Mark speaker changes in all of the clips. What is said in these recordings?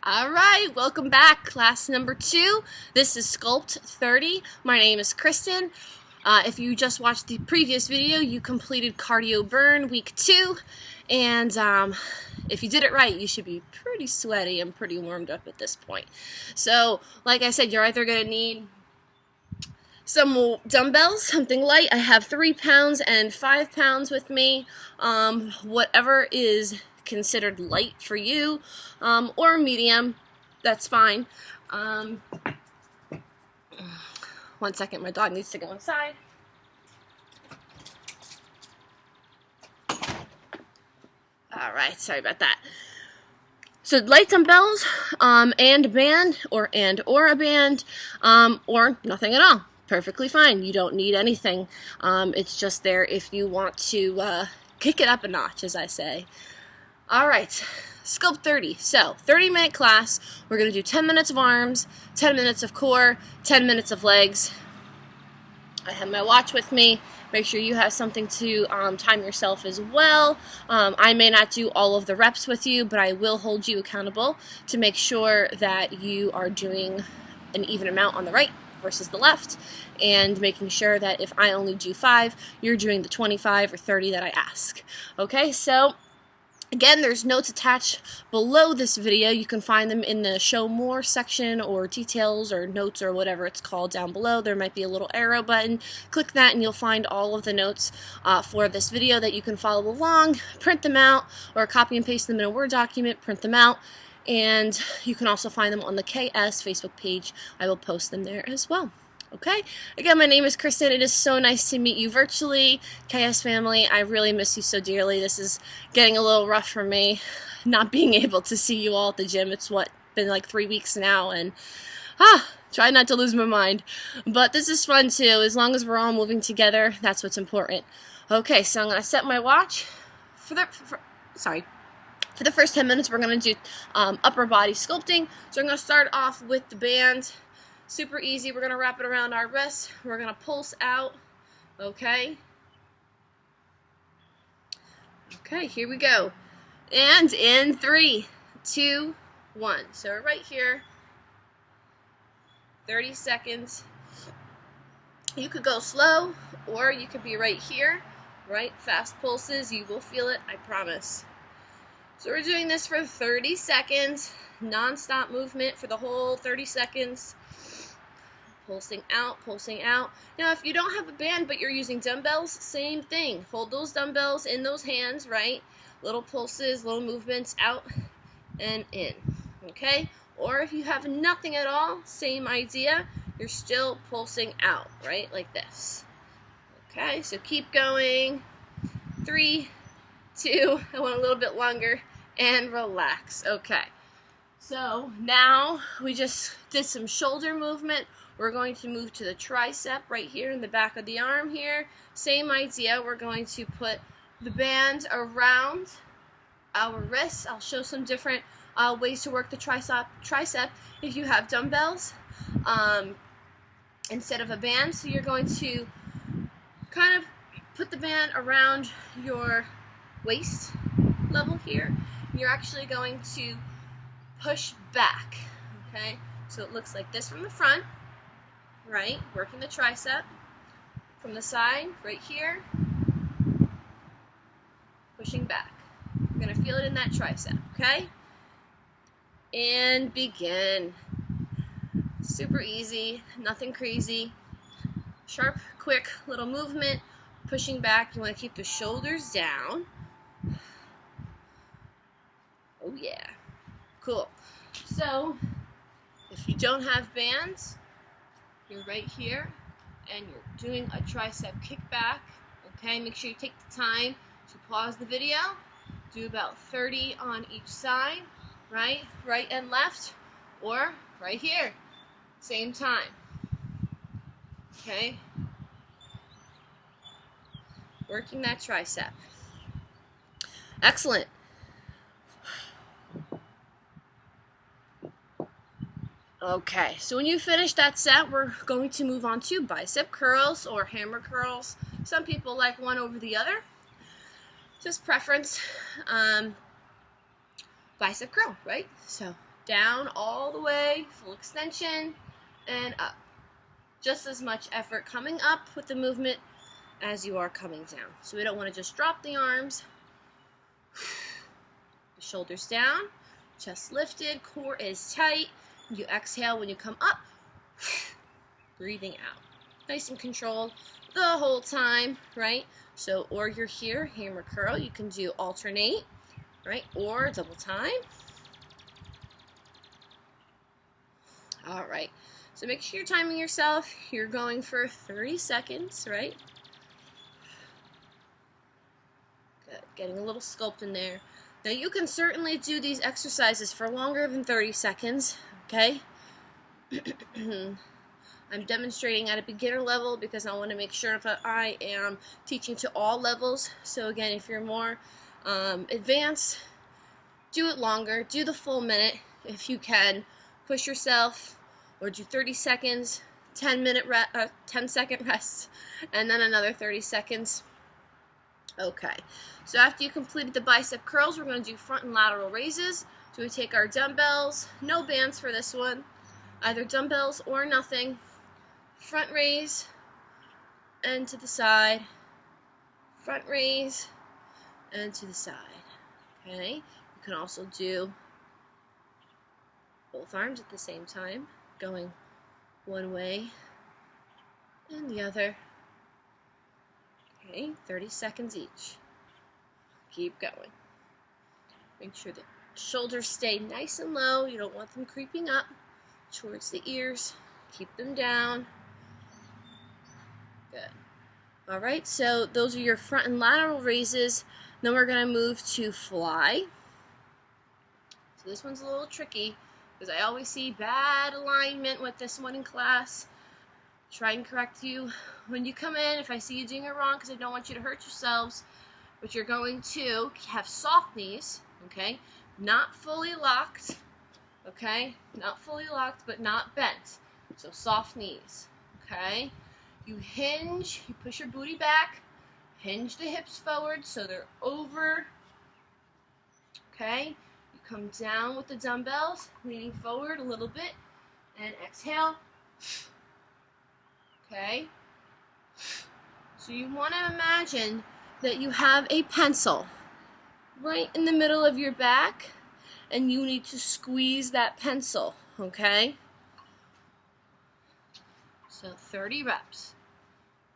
Speaker 1: All right, welcome back, class number 2. This is SCULPT30. My name is Kristin. If you just watched the previous video, you completed cardio burn week 2, and if you did it right, you should be pretty sweaty and pretty warmed up at this point. So, like I said, you're either going to need some dumbbells, something light. I have 3 pounds and 5 pounds with me. Whatever is considered light for you, or medium, that's fine. 1 second, my dog needs to go inside. All right, sorry about that. So light dumbbells, and a band, or a band, or nothing at all. Perfectly fine. You don't need anything. It's just there if you want to kick it up a notch, as I say. All right, SCULPT30. So 30-minute class. We're going to do 10 minutes of arms, 10 minutes of core, 10 minutes of legs. I have my watch with me. Make sure you have something to time yourself as well. I may not do all of the reps with you, but I will hold you accountable to make sure that you are doing an even amount on the right versus the left, and making sure that if I only do 5, you're doing the 25 or 30 that I ask. Okay, so again, there's notes attached below this video. You can find them in the show more section, or details, or notes, or whatever it's called down below. There might be a little arrow button. Click that and you'll find all of the notes for this video that you can follow along, print them out, or copy and paste them in a Word document, print them out. And you can also find them on the KS Facebook page. I will post them there as well. Okay? Again, my name is Kristin. It is so nice to meet you virtually. KS family, I really miss you so dearly. This is getting a little rough for me, not being able to see you all at the gym. It's been like 3 weeks now, and try not to lose my mind. But this is fun too. As long as we're all moving together, that's what's important. Okay, so I'm going to set my watch for the first 10 minutes. We're going to do upper body sculpting. So I'm going to start off with the band. Super easy. We're going to wrap it around our wrists. We're going to pulse out. Okay. Okay, here we go. And in 3, 2, 1. So we're right here. 30 seconds. You could go slow, or you could be right here. Right? Fast pulses. You will feel it, I promise. So we're doing this for 30 seconds. Non-stop movement for the whole 30 seconds. Pulsing out, pulsing out. Now, if you don't have a band but you're using dumbbells, same thing. Hold those dumbbells in those hands, right? Little pulses, little movements out and in, okay? Or if you have nothing at all, same idea. You're still pulsing out, right? Like this. Okay, so keep going. 3, 2, I want a little bit longer, and relax. Okay, so now we just did some shoulder movement. We're going to move to the tricep right here in the back of the arm here. Same idea. We're going to put the band around our wrists. I'll show some different ways to work the tricep if you have dumbbells instead of a band. So you're going to kind of put the band around your waist level here. You're actually going to push back. Okay, so it looks like this from the front. Right, working the tricep from the side, right here, pushing back. You're going to feel it in that tricep, okay? And begin. Super easy, nothing crazy. Sharp, quick little movement, pushing back. You want to keep the shoulders down. Oh yeah, cool. So, if you don't have bands, you're right here, and you're doing a tricep kickback, okay? Make sure you take the time to pause the video. Do about 30 on each side, right and left, or right here, same time, okay? Working that tricep. Excellent. Okay, so when you finish that set, we're going to move on to bicep curls or hammer curls. Some people like one over the other. Just preference. Bicep curl, right? So Down all the way, full extension, and up. Just as much effort coming up with the movement as you are coming down. So we don't want to just drop the arms. The shoulders down, chest lifted, core is tight. You exhale when you come up, breathing out. Nice and controlled the whole time, right? So, or you're here, hammer curl, you can do alternate, right? Or double time. All right, so make sure you're timing yourself. You're going for 30 seconds, right? Good, getting a little sculpt in there. Now you can certainly do these exercises for longer than 30 seconds, okay? I'm demonstrating at a beginner level because I want to make sure that I am teaching to all levels. So again, if you're more advanced, do it longer, do the full minute if you can. Push yourself, or do 30 seconds, 10-second rest, and then another 30 seconds. Okay, so after you completed the bicep curls, we're going to do front and lateral raises. So we take our dumbbells, no bands for this one, either dumbbells or nothing. Front raise, and to the side. Front raise, and to the side. Okay, you can also do both arms at the same time, going one way and the other. Okay, 30 seconds each. Keep going. Make sure the shoulders stay nice and low. You don't want them creeping up towards the ears. Keep them down. Good. All right, so those are your front and lateral raises. Then we're going to move to fly. So this one's a little tricky, because I always see bad alignment with this one in class. Try and correct you when you come in if I see you doing it wrong, because I don't want you to hurt yourselves. But you're going to have soft knees, okay? Not fully locked, okay? Not fully locked, but not bent. So soft knees, okay? You hinge, you push your booty back, hinge the hips forward so they're over, okay? Come down with the dumbbells, leaning forward a little bit, and exhale. Okay? So you want to imagine that you have a pencil right in the middle of your back, and you need to squeeze that pencil, okay? So 30 reps.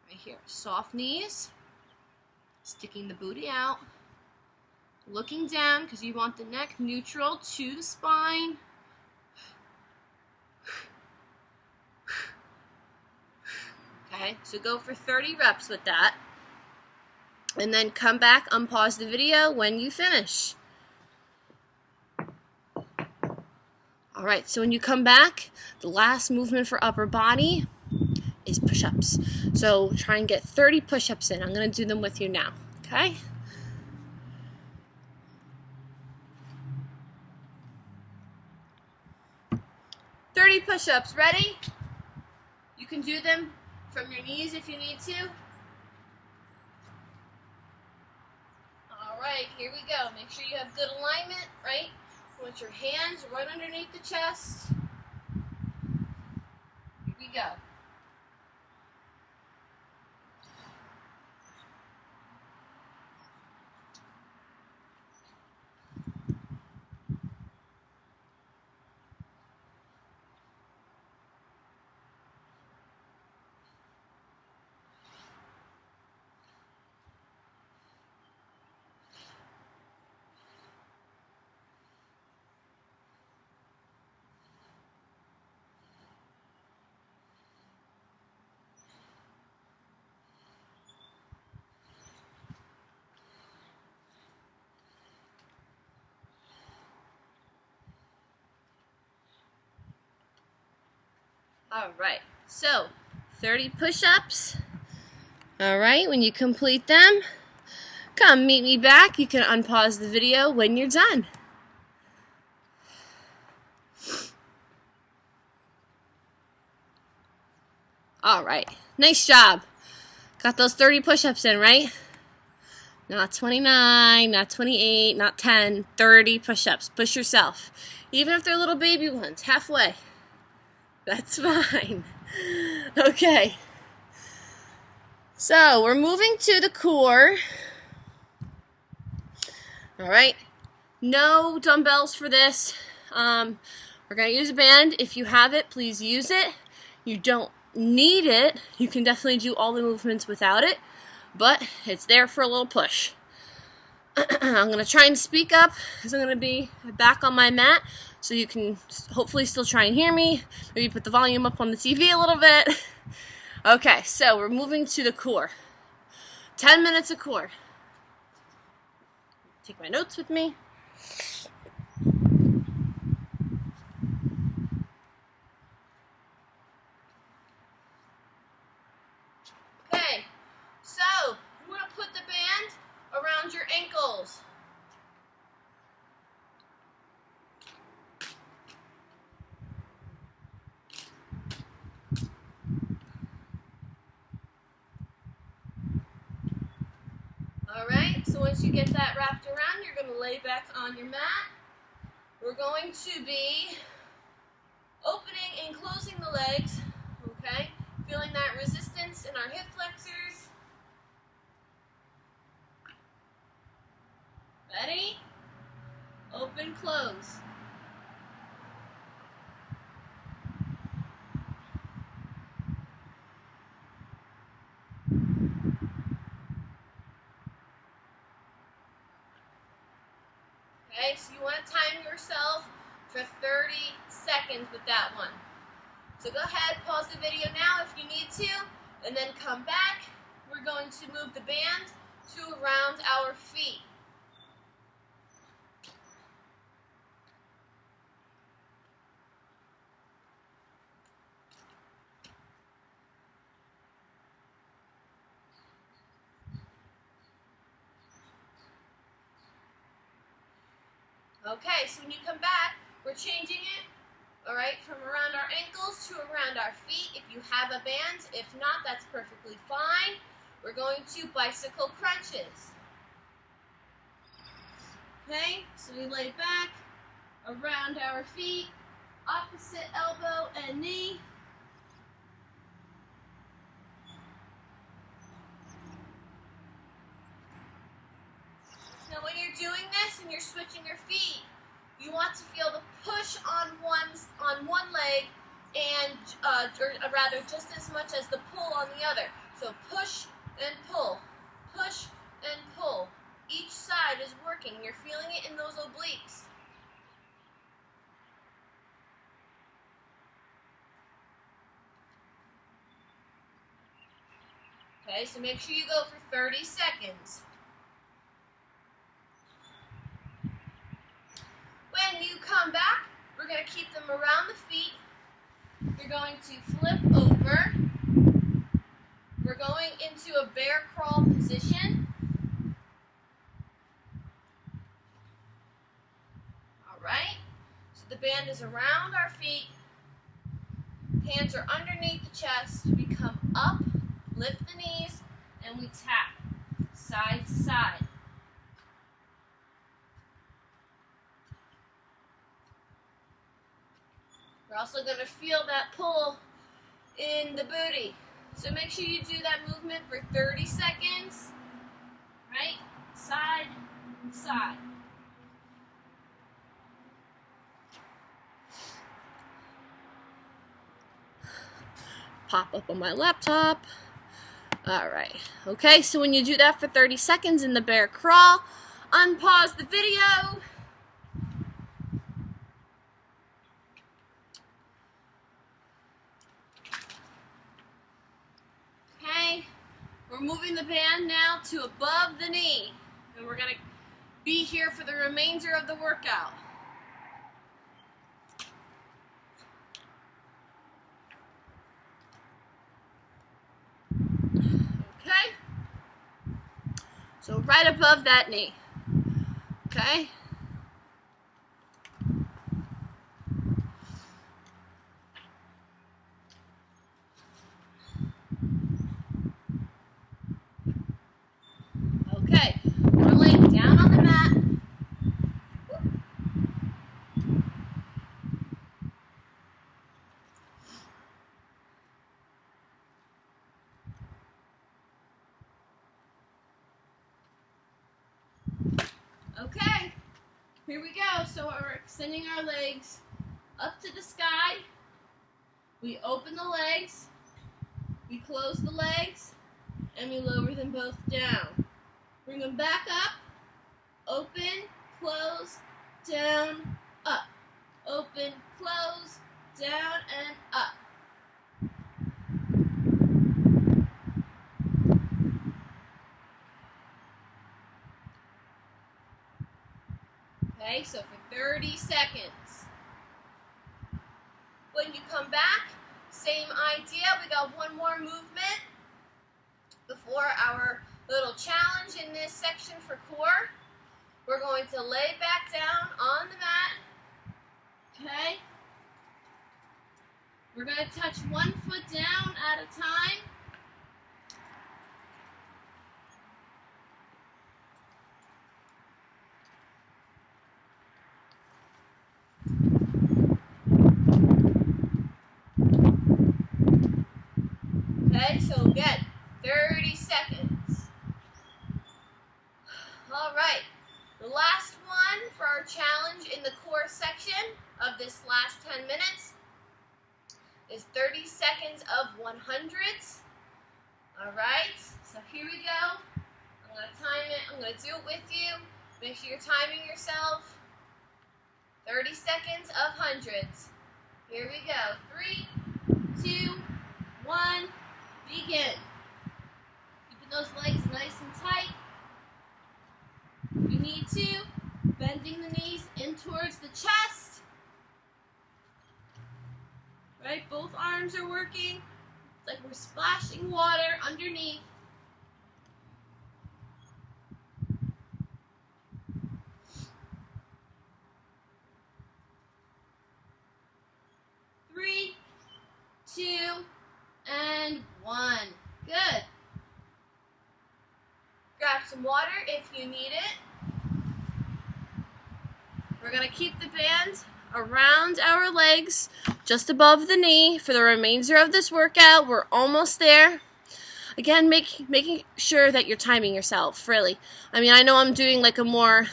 Speaker 1: Right here. Soft knees, sticking the booty out. Looking down because you want the neck neutral to the spine. Okay, so go for 30 reps with that. And then come back, unpause the video when you finish. All right, so when you come back, the last movement for upper body is push-ups. So try and get 30 push-ups in. I'm going to do them with you now, okay? Push-ups, ready? You can do them from your knees if you need to. All right, here we go. Make sure you have good alignment, right? You want your hands right underneath the chest. Here we go. All right, so 30 push-ups. All right, when you complete them, come meet me back. You can unpause the video when you're done. All right, nice job. Got those 30 push-ups in, right? Not 29, not 28, not 10, 30 push-ups. Push yourself. Even if they're little baby ones, halfway. That's fine. Okay. So, we're moving to the core. Alright. No dumbbells for this. We're going to use a band. If you have it, please use it. You don't need it. You can definitely do all the movements without it. But it's there for a little push. I'm going to try and speak up because I'm going to be back on my mat so you can hopefully still try and hear me. Maybe put the volume up on the TV a little bit. Okay, so we're moving to the core. 10 minutes of core. Take my notes with me. Okay, so you want to put the band around your ankles. Alright, so once you get that wrapped around, you're going to lay back on your mat. We're going to be opening and closing the legs, okay? Feeling that resistance in our hip flexors. Ready? Open, close. Okay, so you want to time yourself for 30 seconds with that one. So go ahead, pause the video now if you need to, and then come back. We're going to move the band to around our feet. Okay, so when you come back, we're changing it, all right, from around our ankles to around our feet. If you have a band, if not, that's perfectly fine. We're going to bicycle crunches. Okay, so we lay back around our feet, opposite elbow and knee. Now when you're doing this and you're switching your feet, you want to feel the push on one leg and or rather just as much as the pull on the other. So push and pull, push and pull. Each side is working. You're feeling it in those obliques. Okay, so make sure you go for 30 seconds. When you come back, we're going to keep them around the feet. You're going to flip over. We're going into a bear crawl position. Alright, so the band is around our feet. Hands are underneath the chest. We come up, lift the knees, and we tap side to side. We're also going to feel that pull in the booty. So make sure you do that movement for 30 seconds. Right? Side, side. Pop up on my laptop. Alright. Okay, so when you do that for 30 seconds in the bear crawl, unpause the video. We're moving the band now to above the knee, and we're going to be here for the remainder of the workout. Okay? So right above that knee. Okay? Okay, get down on the mat. Okay, here we go. So we're extending our legs up to the sky. We open the legs, we close the legs, and we lower them both down. Bring them back up, open, close, down, up. Open, close, down, and up. Okay, so for 30 seconds. When you come back, same idea. We got one more movement before our little challenge in this section for core. We're going to lay back down on the mat. Okay? We're going to touch one foot down at a time. Okay, so again, 30 seconds. All right, the last one for our challenge in the core section of this last 10 minutes is 30 seconds of 100s. All right, so here we go. I'm going to time it. I'm going to do it with you. Make sure you're timing yourself. 30 seconds of hundreds. Here we go. 3, 2, 1, begin. Keeping those legs nice and tight. If you need to, bending the knees in towards the chest. Right, both arms are working. It's like we're splashing water underneath. Three, 2, and 1. Good. Grab some water if you need it. We're going to keep the band around our legs, just above the knee for the remainder of this workout. We're almost there. Again, making sure that you're timing yourself, really. I mean, I know I'm doing like a more,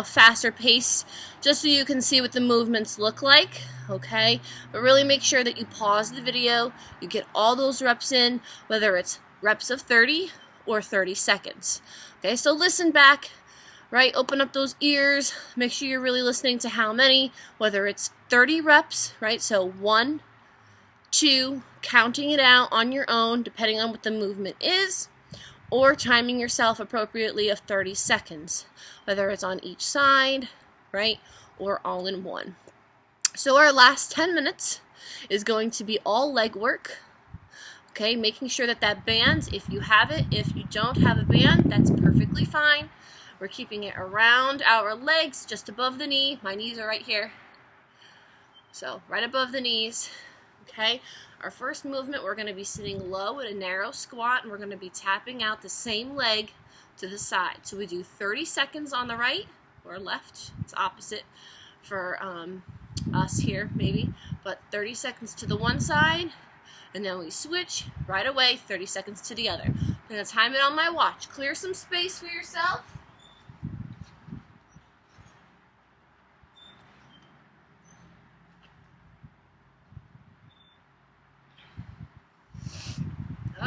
Speaker 1: faster pace just so you can see what the movements look like, okay? But really make sure that you pause the video, you get all those reps in, whether it's reps of 30 or 30 seconds. Okay, so listen back, right? Open up those ears, make sure you're really listening to how many, whether it's 30 reps, right? So 1, 2, counting it out on your own, depending on what the movement is, or timing yourself appropriately of 30 seconds, whether it's on each side, right, or all in one. So our last 10 minutes is going to be all leg work, okay, making sure that that band, if you have it, if you don't have a band, that's perfectly fine. We're keeping it around our legs, just above the knee. My knees are right here, so right above the knees. Okay, our first movement, we're going to be sitting low at a narrow squat, and we're going to be tapping out the same leg to the side. So we do 30 seconds on the right or left. It's opposite for us here, maybe, but 30 seconds to the one side, and then we switch right away, 30 seconds to the other. I'm going to time it on my watch. Clear some space for yourself.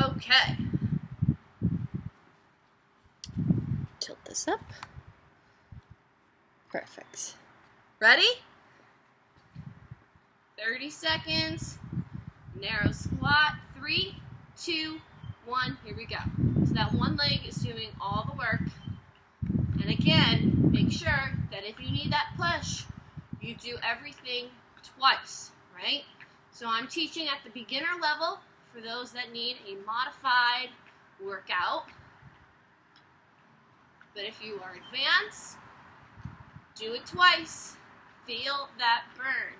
Speaker 1: Okay. Tilt this up. Perfect. Ready? 30 seconds. Narrow squat. 3, 2, 1. Here we go. So that one leg is doing all the work. And again, make sure that if you need that push, you do everything twice, right? So I'm teaching at the beginner level for those that need a modified workout. But if you are advanced, do it twice. Feel that burn.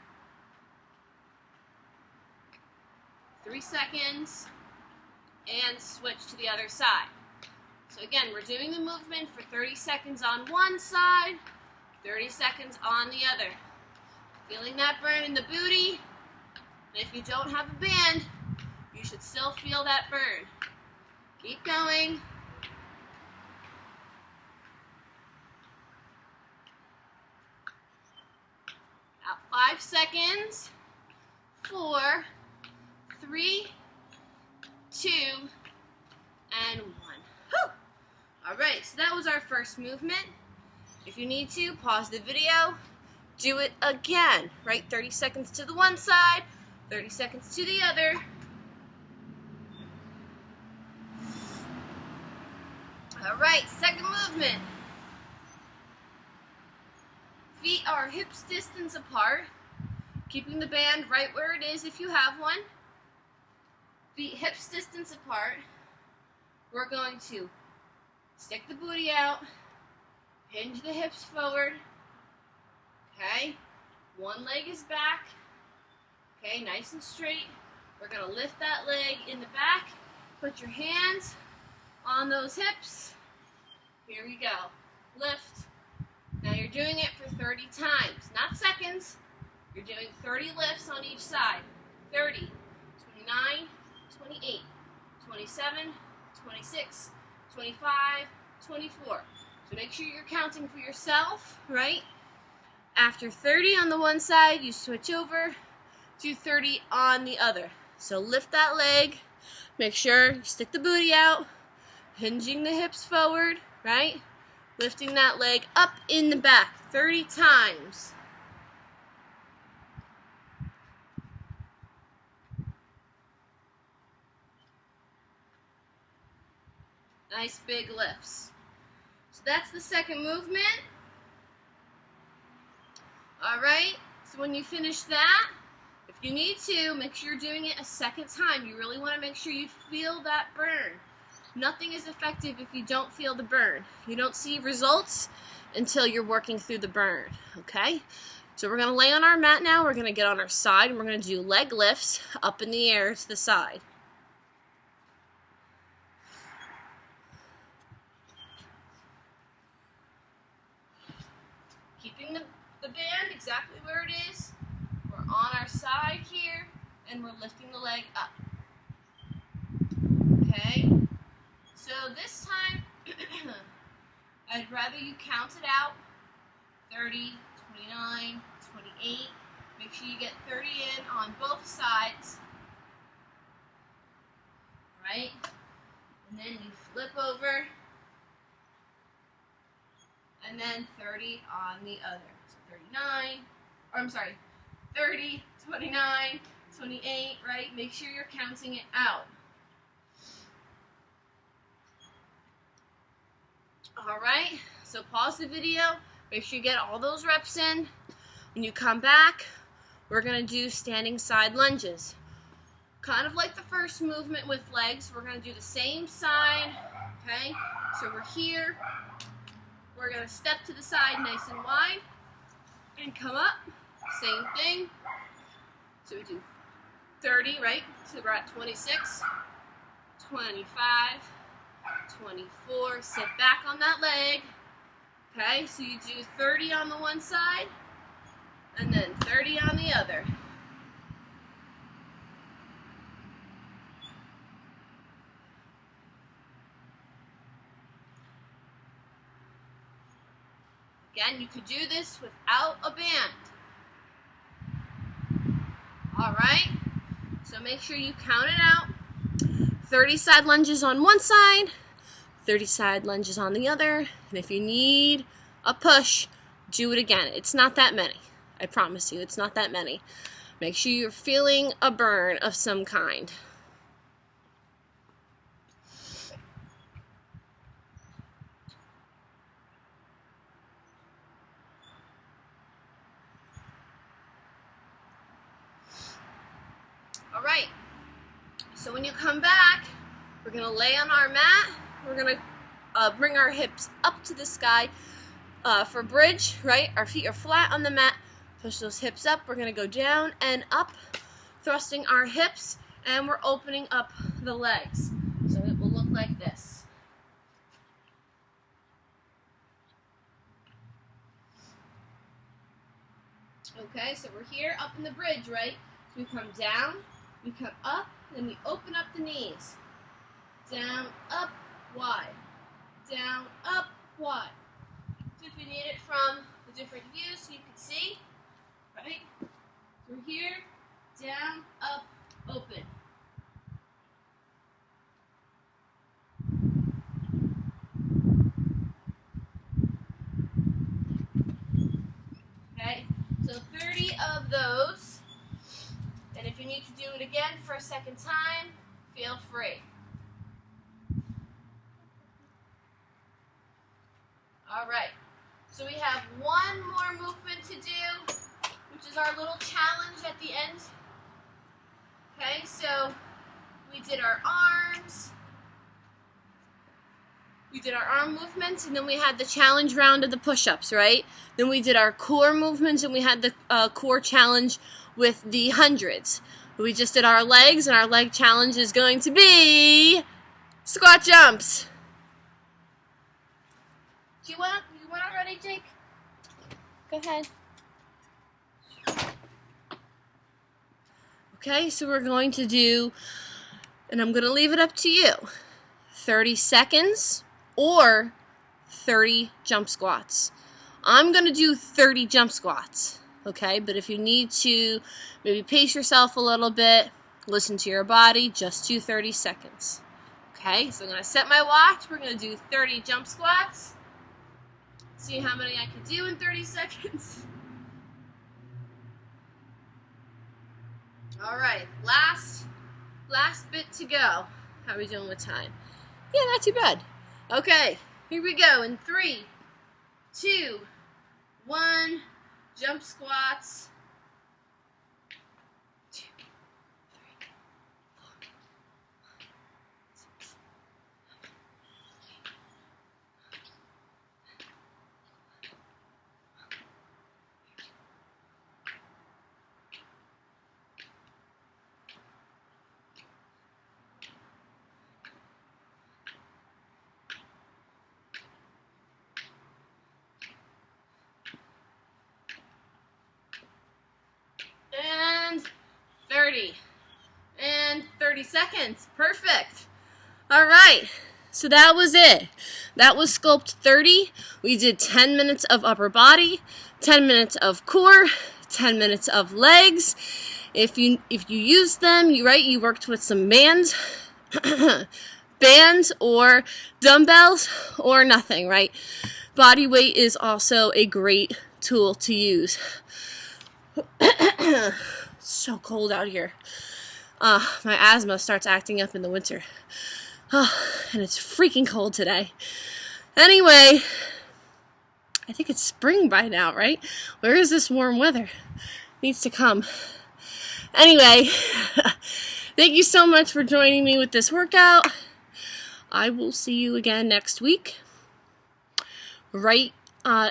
Speaker 1: 3 seconds, and switch to the other side. So again, we're doing the movement for 30 seconds on one side, 30 seconds on the other. Feeling that burn in the booty. And if you don't have a band, you should still feel that burn. Keep going. About 5 seconds. 4, 3, 2, and 1. Whew. All right, so that was our first movement. If you need to, pause the video, do it again, right? 30 seconds to the one side, 30 seconds to the other. All right, second movement. Feet are hips distance apart, keeping the band right where it is if you have one. Feet hips distance apart. We're going to stick the booty out, hinge the hips forward, okay? One leg is back, okay, nice and straight. We're going to lift that leg in the back, put your hands on those hips. Here we go, lift. Now you're doing it for 30 times, not seconds. You're doing 30 lifts on each side. 30, 29, 28, 27, 26, 25, 24. So make sure you're counting for yourself, right? After 30 on the one side, you switch over to 30 on the other. So lift that leg, make sure you stick the booty out, hinging the hips forward, right? Lifting that leg up in the back 30 times. Nice big lifts. So that's the second movement. All right, so when you finish that, if you need to, make sure you're doing it a second time. You really want to make sure you feel that burn. Nothing is effective if you don't feel the burn. You don't see results until you're working through the burn, okay? So we're going to lay on our mat now. We're going to get on our side, and we're going to do leg lifts up in the air to the side. Keeping the band exactly where it is. We're on our side here, and we're lifting the leg up. Okay? So this time, I'd rather you count it out. 30, 29, 28. Make sure you get 30 in on both sides. Right? And then you flip over. And then 30 on the other. So 30, 29, 28, right? Make sure you're counting it out. All right, so pause the video. Make sure you get all those reps in. When you come back, we're going to do standing side lunges. Kind of like the first movement with legs, we're going to do the same side, okay? So we're here. We're going to step to the side nice and wide and come up. Same thing. So we do 30, right? So we're at 26, 25, 24. Sit back on that leg. Okay, so you do 30 on the one side and then 30 on the other. Again, you could do this without a band. All right, so make sure you count it out. 30 side lunges on one side, 30 side lunges on the other, and if you need a push, do it again. It's not that many. I promise you, it's not that many. Make sure you're feeling a burn of some kind. All right, so when you come back, we're going to lay on our mat. We're going to bring our hips up to the sky for bridge, right? Our feet are flat on the mat. Push those hips up. We're going to go down and up, thrusting our hips, and we're opening up the legs. So it will look like this. Okay, so we're here up in the bridge, right? So we come down, we come up, then we open up the knees. Down, up, wide. Down, up, wide. So if you need it from the different views so you can see, right? We're here, down, up, open. Okay, so 30 of those. And if you need to do it again for a second time, feel free. All right, so we have one more movement to do, which is our little challenge at the end. Okay, so we did our arms. We did our arm movements, and then we had the challenge round of the push-ups, right? Then we did our core movements, and we had the core challenge with the hundreds. We just did our legs, and our leg challenge is going to be squat jumps. Do you want already, Jake? Go ahead. Okay, so we're going to do, and I'm going to leave it up to you, 30 seconds or 30 jump squats. I'm going to do 30 jump squats, okay? But if you need to maybe pace yourself a little bit, listen to your body, just do 30 seconds. Okay, so I'm going to set my watch. We're going to do 30 jump squats. See how many I can do in 30 seconds. All right, last bit to go. How are we doing with time? Yeah, not too bad. Okay, here we go in 3, 2, 1, jump squats. 2, 3, 4, 5, 6, 30 and 30 seconds. Perfect. All right, so that was it. That was Sculpt 30. We did 10 minutes of upper body, 10 minutes of core, 10 minutes of legs. If you used them, you worked with some bands or dumbbells or nothing, right? Body weight is also a great tool to use. It's so cold out here. My asthma starts acting up in the winter. And it's freaking cold today. Anyway, I think it's spring by now, right? Where is this warm weather? Needs to come. Anyway, thank you so much for joining me with this workout. I will see you again next week. Write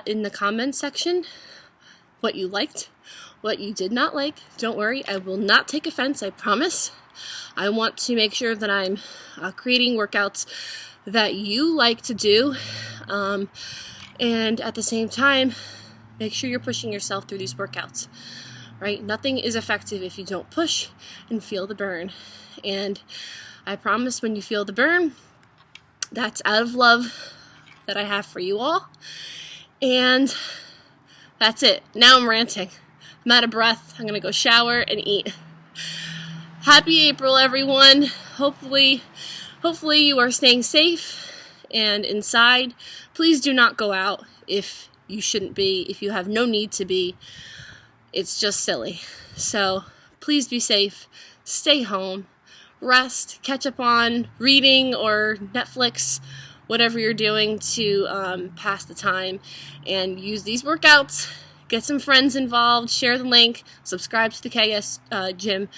Speaker 1: in the comments section what you liked, what you did not like. Don't worry, I will not take offense, I promise. I want to make sure that I'm creating workouts that you like to do, and at the same time, make sure you're pushing yourself through these workouts, right? Nothing is effective if you don't push and feel the burn. And I promise when you feel the burn, that's out of love that I have for you all. And that's it. Now I'm ranting. I'm out of breath. I'm going to go shower and eat. Happy April, everyone. Hopefully you are staying safe and inside. Please do not go out if you shouldn't be, if you have no need to be. It's just silly. So please be safe. Stay home. Rest. Catch up on reading or Netflix, whatever you're doing to pass the time, and use these workouts. Get some friends involved, share the link, subscribe to the KS Gym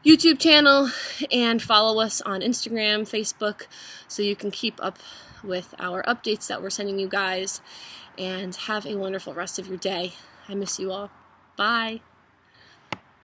Speaker 1: YouTube channel, and follow us on Instagram, Facebook, so you can keep up with our updates that we're sending you guys, and have a wonderful rest of your day. I miss you all. Bye.